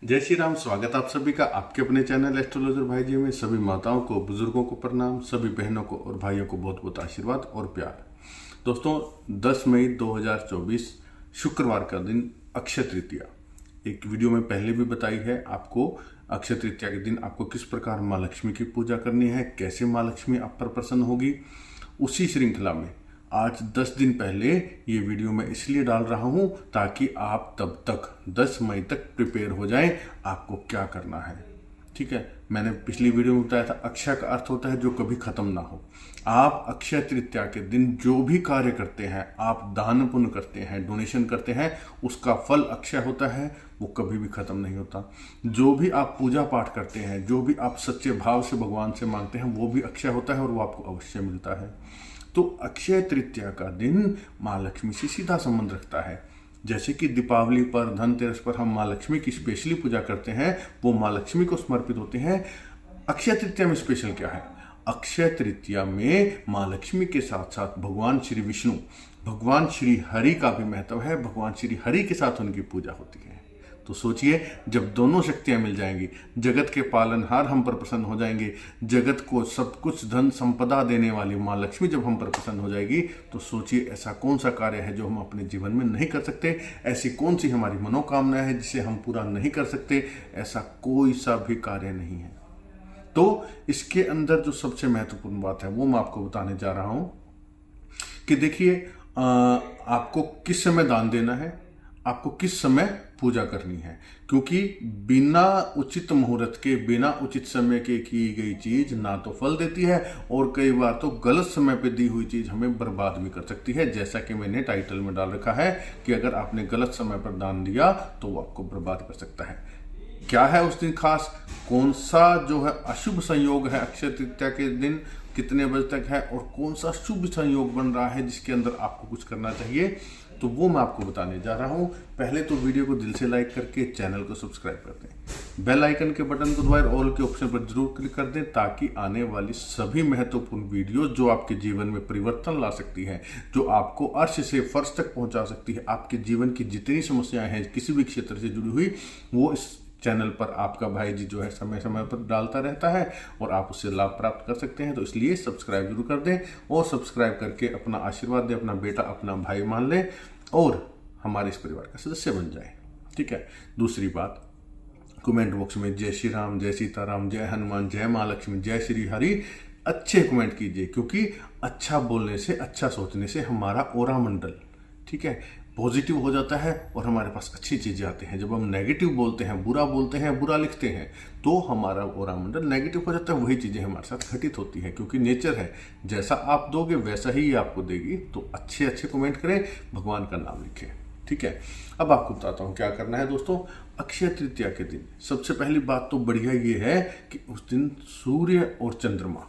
जय श्री राम। स्वागत आप सभी का आपके अपने चैनल एस्ट्रोलॉजर भाई जी में। सभी माताओं को, बुजुर्गों को प्रणाम, सभी बहनों को और भाइयों को बहुत बहुत आशीर्वाद और प्यार। दोस्तों 10 मई 2024 शुक्रवार का दिन अक्षय तृतीया। एक वीडियो में पहले भी बताई है आपको अक्षय तृतीया के दिन आपको किस प्रकार माँ लक्ष्मी की पूजा करनी है, कैसे माँ लक्ष्मी आप पर प्रसन्न होगी। उसी श्रृंखला में आज 10 दिन पहले ये वीडियो मैं इसलिए डाल रहा हूं ताकि आप तब तक 10 मई तक प्रिपेयर हो जाएं आपको क्या करना है। ठीक है, मैंने पिछली वीडियो में बताया था अक्षय का अर्थ होता है जो कभी खत्म ना हो। आप अक्षय तृतीया के दिन जो भी कार्य करते हैं, आप दान पुण्य करते हैं, डोनेशन करते हैं, उसका फल अक्षय होता है, वो कभी भी खत्म नहीं होता। जो भी आप पूजा पाठ करते हैं, जो भी आप सच्चे भाव से भगवान से मांगते हैं, वो भी अक्षय होता है और वो आपको अवश्य मिलता है। तो अक्षय तृतीया का दिन माँ लक्ष्मी से सीधा संबंध रखता है। जैसे कि दीपावली पर, धनतेरस पर हम माँ लक्ष्मी की स्पेशली पूजा करते हैं, वो माँ लक्ष्मी को समर्पित होते हैं। अक्षय तृतीया में स्पेशल क्या है? अक्षय तृतीया में माँ लक्ष्मी के साथ साथ भगवान श्री विष्णु, भगवान श्री हरि का भी महत्व है। भगवान श्री हरि के साथ उनकी पूजा होती है। तो सोचिए, जब दोनों शक्तियां मिल जाएंगी, जगत के पालनहार हम पर प्रसन्न हो जाएंगे, जगत को सब कुछ धन संपदा देने वाली माँ लक्ष्मी जब हम पर प्रसन्न हो जाएगी, तो सोचिए ऐसा कौन सा कार्य है जो हम अपने जीवन में नहीं कर सकते। ऐसी कौन सी हमारी मनोकामना है जिसे हम पूरा नहीं कर सकते। ऐसा कोई सा भी कार्य नहीं है। तो इसके अंदर जो सबसे महत्वपूर्ण बात है वो मैं आपको बताने जा रहा हूं कि देखिए, आपको किस समय दान देना है, आपको किस समय पूजा करनी है। क्योंकि बिना उचित मुहूर्त के, बिना उचित समय के की गई चीज ना तो फल देती है और कई बार तो गलत समय पे दी हुई चीज हमें बर्बाद भी कर सकती है। जैसा कि मैंने टाइटल में डाल रखा है कि अगर आपने गलत समय पर दान दिया तो वो आपको बर्बाद कर सकता है। क्या है उस दिन खास, कौन सा जो है अशुभ संयोग है अक्षय तृतीया के दिन, कितने बजे तक है, और कौन सा शुभ संयोग बन रहा है जिसके अंदर आपको कुछ करना चाहिए, तो वो मैं आपको बताने जा रहा हूं। पहले तो वीडियो को दिल से लाइक करके चैनल को सब्सक्राइब कर दें, बेल आइकन के बटन को दबाएं, ऑल के ऑप्शन पर जरूर क्लिक कर दें, ताकि आने वाली सभी महत्वपूर्ण वीडियो जो आपके जीवन में परिवर्तन ला सकती है, जो आपको अर्श से फर्श तक पहुंचा सकती है, आपके जीवन की जितनी समस्याएं हैं किसी भी क्षेत्र से जुड़ी हुई, वो इस चैनल पर आपका भाई जी जो है समय समय पर डालता रहता है और आप उससे लाभ प्राप्त कर सकते हैं। तो इसलिए सब्सक्राइब जरूर कर दें और सब्सक्राइब करके अपना आशीर्वाद दें, अपना बेटा अपना भाई मान लें और हमारे इस परिवार का सदस्य बन जाए। ठीक है। दूसरी बात, कमेंट बॉक्स में जय श्री राम, जय सीताराम, जय हनुमान, जय माँ लक्ष्मी, जय श्री हरि अच्छे कमेंट कीजिए। क्योंकि अच्छा बोलने से, अच्छा सोचने से हमारा ओरा मंडल, ठीक है, पॉजिटिव हो जाता है और हमारे पास अच्छी चीजें आती हैं। जब हम नेगेटिव बोलते हैं, बुरा बोलते हैं, बुरा लिखते हैं, तो हमारा ओरा मंडल नेगेटिव हो जाता है। वही चीजें हमारे साथ घटित होती है, क्योंकि नेचर है, जैसा आप दोगे वैसा ही आपको देगी। तो अच्छे अच्छे कमेंट करें, भगवान का नाम लिखें। ठीक है। अब आपको बताता हूं क्या करना है। दोस्तों, अक्षय तृतीया के दिन सबसे पहली बात तो बढ़िया ये है कि उस दिन सूर्य और चंद्रमा,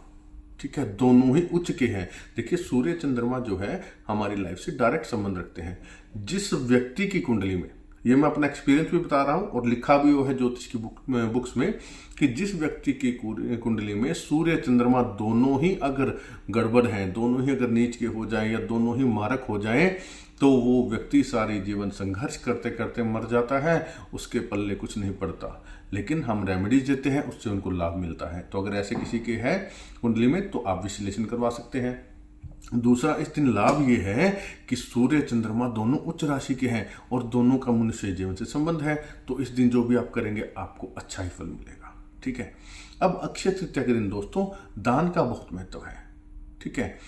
ठीक है, दोनों ही उच्च के हैं। देखिए, सूर्य चंद्रमा जो है हमारी लाइफ से डायरेक्ट संबंध रखते हैं। जिस व्यक्ति की कुंडली में, ये मैं अपना एक्सपीरियंस भी बता रहा हूं और लिखा भी वो है ज्योतिष की बुक्स में, कि जिस व्यक्ति की कुंडली में सूर्य चंद्रमा दोनों ही अगर गड़बड़ हैं, दोनों ही अगर नीच के हो जाएं या दोनों ही मारक हो जाएं, तो वो व्यक्ति सारी जीवन संघर्ष करते करते मर जाता है, उसके पल्ले कुछ नहीं पड़ता। लेकिन हम रेमेडीज देते हैं, उससे उनको लाभ मिलता है। तो अगर ऐसे किसी के है कुंडली में तो आप विश्लेषण करवा सकते हैं। दूसरा, इस दिन लाभ ये है कि सूर्य चंद्रमा दोनों उच्च राशि के हैं और दोनों का मनुष्य जीवन से संबंध है। तो इस दिन जो भी आप करेंगे आपको अच्छा ही फल मिलेगा। ठीक है। अब अक्षय तृतीया के दिन दोस्तों दान का बहुत महत्व है। ठीक है।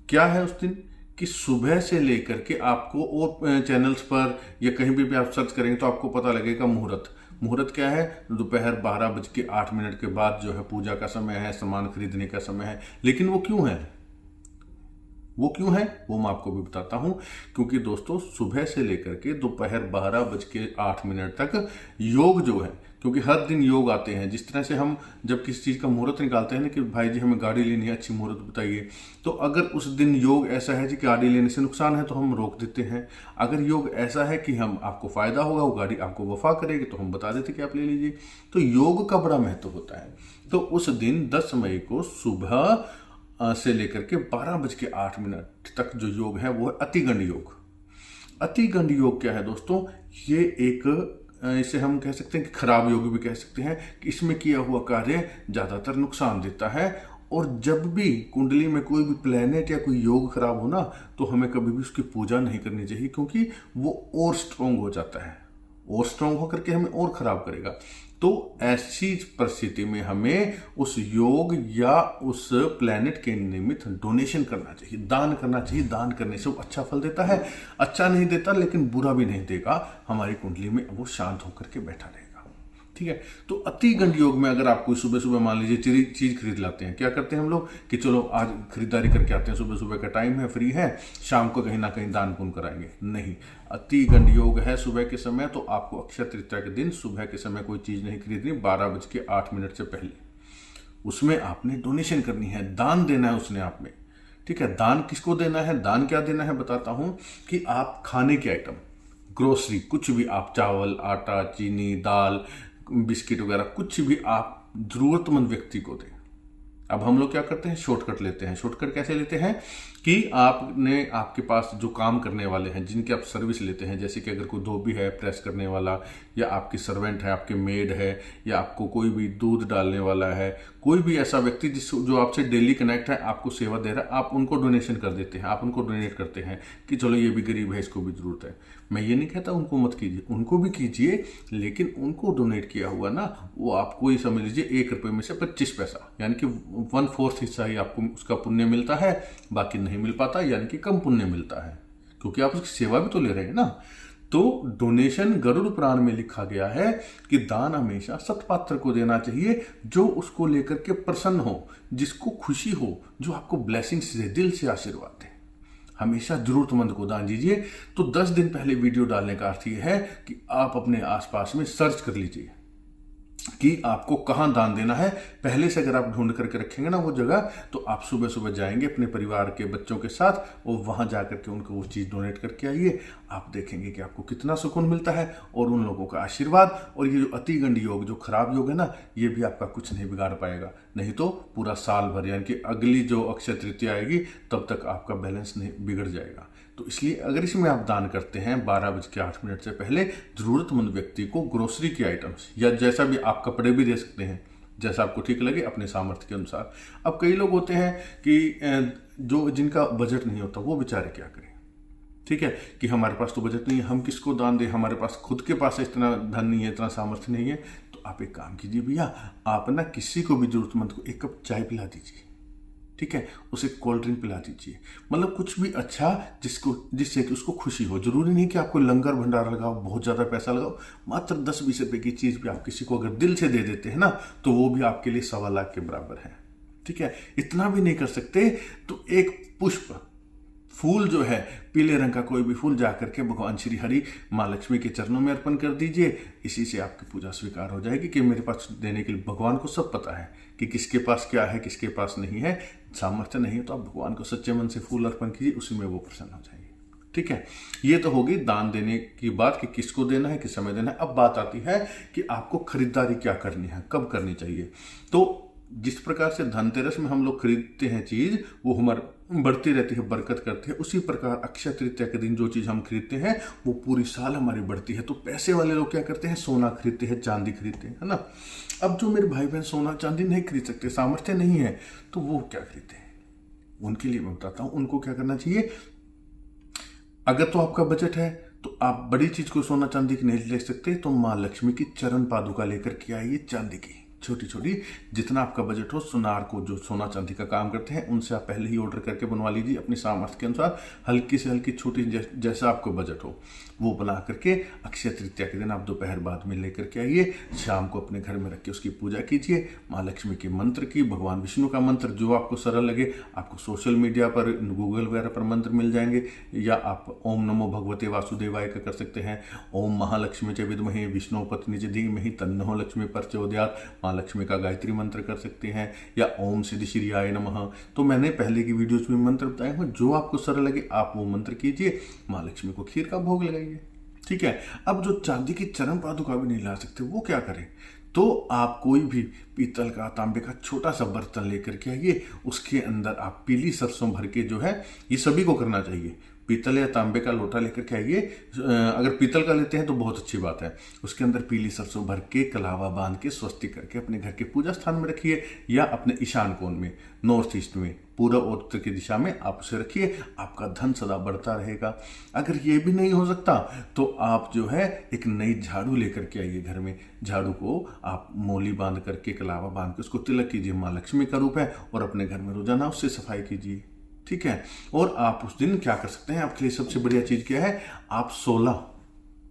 क्या है उस दिन कि सुबह से लेकर के आपको, और चैनल्स पर या कहीं भी आप सर्च करेंगे तो आपको पता लगेगा मुहूर्त। मुहूर्त क्या है? दोपहर 12:08 के बाद जो है पूजा का समय है, सामान खरीदने का समय है। लेकिन वो क्यों है? वो क्यों है वो मैं आपको भी बताता हूं। क्योंकि दोस्तों सुबह से लेकर के दोपहर 12:08 तक योग जो है, क्योंकि हर दिन योग आते हैं। जिस तरह से हम जब किसी चीज का मुहूर्त निकालते हैं ना कि भाई जी हमें गाड़ी लेनी है, अच्छी मुहूर्त बताइए, तो अगर उस दिन योग ऐसा है कि गाड़ी लेने से नुकसान है तो हम रोक देते हैं। अगर योग ऐसा है कि हम आपको फायदा होगा, वो गाड़ी आपको वफा करेगी, तो हम बता देते कि आप ले लीजिए। तो योग का बड़ा महत्व होता है। तो उस दिन 10 मई को सुबह से लेकर के 12:08 तक जो योग है वो है अतिगंड योग। अतिगंड योग क्या है दोस्तों? ये एक इसे हम कह सकते हैं कि खराब योग भी कह सकते हैं कि इसमें किया हुआ कार्य ज़्यादातर नुकसान देता है। और जब भी कुंडली में कोई भी प्लेनेट या कोई योग खराब हो ना, तो हमें कभी भी उसकी पूजा नहीं करनी चाहिए, क्योंकि वो और स्ट्रोंग हो जाता है, और स्ट्रोंग होकर के हमें और खराब करेगा। तो ऐसी परिस्थिति में हमें उस योग या उस प्लेनेट के निमित्त डोनेशन करना चाहिए, दान करना चाहिए। दान करने से वो अच्छा फल देता है, अच्छा नहीं देता लेकिन बुरा भी नहीं देगा, हमारी कुंडली में वो शांत होकर के बैठा रहेगा। ठीक है। तो अति गंड योग में अगर आप कोई सुबह सुबह मान लीजिए चीज खरीद लाते हैं, क्या करते हैं हम लोग कि चलो आज खरीदारी करके आते हैं, सुबह सुबह का टाइम है, फ्री है, शाम को कहीं ना कहीं दान पुण्य कराएंगे। नहीं, अति गंड योग है सुबह के समय, तो आपको अक्षय तृतीया के दिन सुबह के समय कोई चीज नहीं खरीदनी 12:08 से पहले। उसमें आपने डोनेशन करनी है, दान देना है उसने आप में। ठीक है। दान किसको देना है, दान क्या देना है बताता हूं कि आप खाने के आइटम, ग्रोसरी, कुछ भी आप चावल, आटा, चीनी, दाल, बिस्किट वगैरह कुछ भी आप जरूरतमंद व्यक्ति को दें। अब हम लोग क्या करते हैं, शॉर्टकट लेते हैं। शॉर्टकट कैसे लेते हैं कि आपके पास जो काम करने वाले हैं, जिनकी आप सर्विस लेते हैं, जैसे कि अगर कोई धोबी है, प्रेस करने वाला, या आपकी सर्वेंट है, आपके मेड है, या आपको कोई भी दूध डालने वाला है, कोई भी ऐसा व्यक्ति जो आपसे डेली कनेक्ट है, आपको सेवा दे रहा है, आप उनको डोनेशन कर देते हैं, आप उनको डोनेट करते हैं कि चलो ये भी गरीब है, इसको भी जरूरत है। मैं ये नहीं कहता उनको मत कीजिए, उनको भी कीजिए, लेकिन उनको डोनेट किया हुआ ना, वो आपको ये समझ लीजिए 1 रुपये में से 25 पैसा, यानी कि 1/4 हिस्सा ही आपको उसका पुण्य मिलता है, बाकी नहीं मिल पाता, यानी कि कम पुण्य मिलता है, क्योंकि आप उसकी सेवा भी तो ले रहे हैं ना। तो डोनेशन गरुड़ पुराण में लिखा गया है कि दान हमेशा सत्पात्र को देना चाहिए, जो उसको लेकर के प्रसन्न हो, जिसको खुशी हो, जो आपको ब्लेसिंग्स दे, दिल से आशीर्वाद दे। हमेशा जरूरतमंद को दान दीजिए। तो 10 दिन पहले वीडियो डालने का अर्थ यह है कि आप अपने आसपास में सर्च कर लीजिए कि आपको कहां दान देना है। पहले से अगर आप ढूंढ करके रखेंगे ना वो जगह, तो आप सुबह सुबह जाएंगे अपने परिवार के बच्चों के साथ और वहां जाकर के उनको वो चीज डोनेट करके आइए। आप देखेंगे कि आपको कितना सुकून मिलता है और उन लोगों का आशीर्वाद। और ये जो अतिगंड योग, जो खराब योग है ना, ये भी आपका कुछ नहीं बिगाड़ पाएगा। नहीं तो पूरा साल भर, यानी कि अगली जो अक्षय तृतीया आएगी तब तक आपका बैलेंस नहीं बिगड़ जाएगा। तो इसलिए अगर इसमें आप दान करते हैं 12:08 से पहले जरूरतमंद व्यक्ति को ग्रोसरी के आइटम्स, या जैसा भी आप कपड़े भी दे सकते हैं, जैसा आपको ठीक लगे अपने सामर्थ्य के अनुसार। अब कई लोग होते हैं कि जो जिनका बजट नहीं होता, वो बेचारे क्या करें। ठीक है कि हमारे पास तो बजट नहीं है, हम किसको दान दें, हमारे पास खुद के पास इतना धन नहीं है, इतना सामर्थ्य नहीं है। तो आप एक काम कीजिए भैया, आप ना किसी को भी जरूरतमंद को 1 कप चाय पिला दीजिए। ठीक है, उसे कोल्ड ड्रिंक पिला दीजिए, मतलब कुछ भी अच्छा जिससे कि उसको खुशी हो। जरूरी नहीं कि आपको लंगर भंडारा लगाओ, बहुत ज्यादा पैसा लगाओ, मात्र 10-20 रुपए की चीज भी आप किसी को अगर दिल से दे देते हैं ना, तो वो भी आपके लिए 1.25 लाख के बराबर है। ठीक है, इतना भी नहीं कर सकते तो एक पुष्प, फूल जो है, पीले रंग का कोई भी फूल जाकर के भगवान श्री हरि माँ लक्ष्मी के चरणों में अर्पण कर दीजिए। इसी से आपकी पूजा स्वीकार हो जाएगी कि मेरे पास देने के लिए भगवान को सब पता है कि किसके पास क्या है, किसके पास नहीं है। सामर्थ्य नहीं है तो आप भगवान को सच्चे मन से फूल अर्पण कीजिए, उसी में वो प्रसन्न हो जाएंगे। ठीक है, ये तो होगी दान देने की बात कि किसको देना है, किस समय देना है। अब बात आती है कि आपको खरीदारी क्या करनी है, कब करनी चाहिए। तो जिस प्रकार से धनतेरस में हम लोग खरीदते हैं चीज, वो हमारी बढ़ती रहती है, बरकत करती है, उसी प्रकार अक्षय तृतीया के दिन जो चीज हम खरीदते हैं वो पूरी साल हमारी बढ़ती है। तो पैसे वाले लोग क्या करते हैं, सोना खरीदते हैं, चांदी खरीदते हैं, है ना। अब जो मेरे भाई बहन सोना चांदी नहीं खरीद सकते, सामर्थ्य नहीं है, तो वो क्या खरीदते हैं, उनके लिए मैं बताता हूं उनको क्या करना चाहिए। अगर तो आपका बजट है तो आप बड़ी चीज को सोना चांदी की नहीं ले सकते, तो माँ लक्ष्मी की चरण पादुका लेकर के आइए, चांदी की छोटी छोटी, जितना आपका बजट हो। सुनार को जो सोना चांदी का काम करते हैं उनसे आप पहले ही ऑर्डर करके बनवा लीजिए अपनी सामर्थ्य के अनुसार, हल्की से हल्की छोटी जैसा आपको बजट हो वो बना करके अक्षय तृतीया के दिन आप दोपहर बाद में लेकर के आइए। शाम को अपने घर में रख के उसकी पूजा कीजिए, माँ लक्ष्मी के मंत्र की, भगवान विष्णु का मंत्र, जो आपको सरल लगे। आपको सोशल मीडिया पर, गूगल वगैरह पर मंत्र मिल जाएंगे, या आप ओम नमो भगवते वासुदेवाय का कर सकते हैं। ओम महालक्ष्मी च विद्महे विष्णु पत्नी च धीमहि तन्नो लक्ष्मी प्रचोदयात्, माँ लक्ष्मी का गायत्री मंत्र कर सकते हैं, या ओम सिद्धि श्रीयाय नमः। तो मैंने पहले की वीडियोज में मंत्र बताए हैं, जो आपको सरल लगे आप वो मंत्र कीजिए, माँ लक्ष्मी को खीर का भोग लगाइए। ठीक है, अब जो चांदी की चरण पादुका भी नहीं ला सकते वो क्या करें, तो आप कोई भी पीतल का, तांबे का छोटा सा बर्तन लेकर के आइए, उसके अंदर आप पीली सरसों भर के, जो है ये सभी को करना चाहिए, पीतल या तांबे का लोटा लेकर के आइए। अगर पीतल का लेते हैं तो बहुत अच्छी बात है। उसके अंदर पीली सरसों भर के कलावा बांध के स्वस्तिक करके अपने घर के पूजा स्थान में रखिए, या अपने ईशान कोण में, नॉर्थ ईस्ट में, पूर्व और उत्तर की दिशा में आप उसे रखिए। आपका धन सदा बढ़ता रहेगा। अगर ये भी नहीं हो सकता तो आप जो है एक नई झाड़ू लेकर के आइए घर में। झाड़ू को आप मोली बांध करके, कलावा बांध के उसको तिलक कीजिए, माँ लक्ष्मी का रूप है, और अपने घर में रोजाना उससे सफाई कीजिए। ठीक है। और आप उस दिन क्या कर सकते हैं, आपके लिए सबसे बढ़िया चीज क्या है, आप 16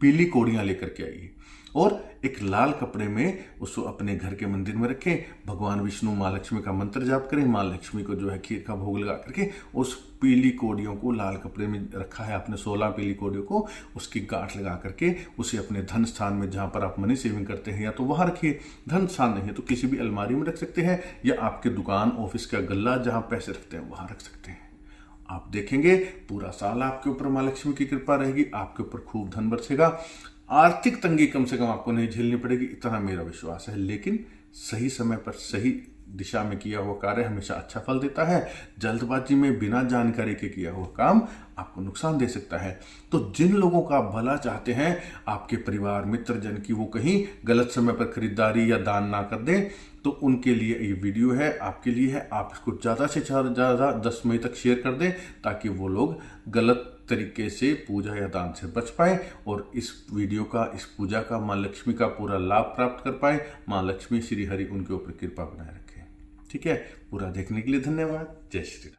पीली कोड़ियां लेकर के आइए और एक लाल कपड़े में उसको अपने घर के मंदिर में रखें। भगवान विष्णु, माँ लक्ष्मी का मंत्र जाप करें। माँ लक्ष्मी को जो है खीर का भोग लगा करके उस पीली कोड़ियों को, लाल कपड़े में रखा है आपने 16 पीली कोड़ियों को, उसकी गांठ लगा करके उसे अपने धन स्थान में, जहां पर आप मनी सेविंग करते हैं, या तो वहां रखिए। धन स्थान नहीं है तो किसी भी अलमारी में रख सकते हैं, या आपके दुकान, ऑफिस का गल्ला जहां पैसे रखते हैं वहां रख सकते हैं। आप देखेंगे पूरा साल आपके ऊपर माँ लक्ष्मी की कृपा रहेगी, आपके ऊपर खूब धन बरसेगा। आर्थिक तंगी कम से कम आपको नहीं झेलनी पड़ेगी, इतना मेरा विश्वास है। लेकिन सही समय पर सही दिशा में किया हुआ कार्य हमेशा अच्छा फल देता है। जल्दबाजी में बिना जानकारी के किया हुआ काम आपको नुकसान दे सकता है। तो जिन लोगों का आप भला चाहते हैं, आपके परिवार, मित्र जन की, वो कहीं गलत समय पर खरीदारी या दान ना कर दें, तो उनके लिए ये वीडियो है, आपके लिए है। आप इसको ज़्यादा से ज़्यादा 10 मई तक शेयर कर दें, ताकि वो लोग गलत तरीके से पूजा या दान से बच पाए और इस वीडियो का, इस पूजा का, माँ लक्ष्मी का पूरा लाभ प्राप्त कर पाए। माँ लक्ष्मी, श्री हरि उनके ऊपर कृपा बनाए रखें। ठीक है। पूरा देखने के लिए धन्यवाद। जय श्री राम।